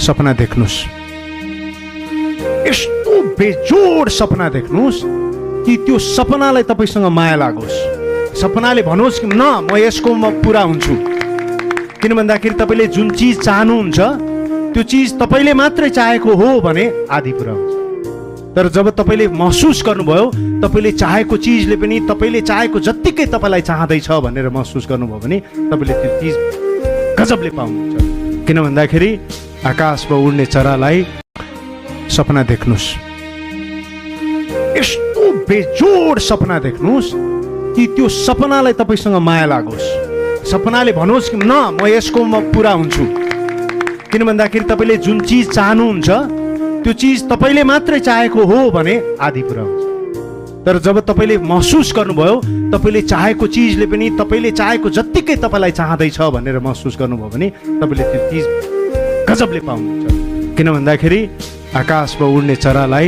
सपना देख्नुस्, यस्तो बेजोड सपना देख्नुस् कि त्यो सपनालाई तपाईसँग माया लागोस्। सपनाले भनोस् कि न म यसको म पुरा हुन्छु। किन भन्दाखेरि तपाईले जुन चीज चाहनुहुन्छ त्यो चीज तपाईले मात्रै चाहेको हो भने आधी पुरा हुन्छ। तर जब तपाईले महसुस गर्नुभयो तपाईले चाहेको चीजले पनि तपाईले चाहेको जत्तिकै तपाईलाई चाहदैछ भनेर महसुस गर्नुभयो भने तपाईले त्यो चीज गजबले पाउनुहुन्छ। किन भन्दाखेरि आकाशमा उड्ने चरालाई सपना देख्नुस्, यस्तो बेजोड सपना देख्नुस् कि त्यो सपनालाई तपाईसँग माया लागोस्। सपनाले भनोस् कि न म यसको म पुरा हुन्छु। किन भन्दाखेरि तपाईले जुन चीज चाहनुहुन्छ त्यो चीज तपाईले मात्रै चाहेको हो भने आधी पुरा हुन्छ। तर जब तपाईले महसुस गर्नुभयो तपाईले चाहेको चीजले पनि तपाईले चाहेको जत्तिकै तपाईलाई चाहदैछ भनेर महसुस गर्नुभयो भने तपाईले त्यो चीज गजबले पाउनुहुन्छ। किन भन्दाखेरि आकाशमा उड्ने चरालाई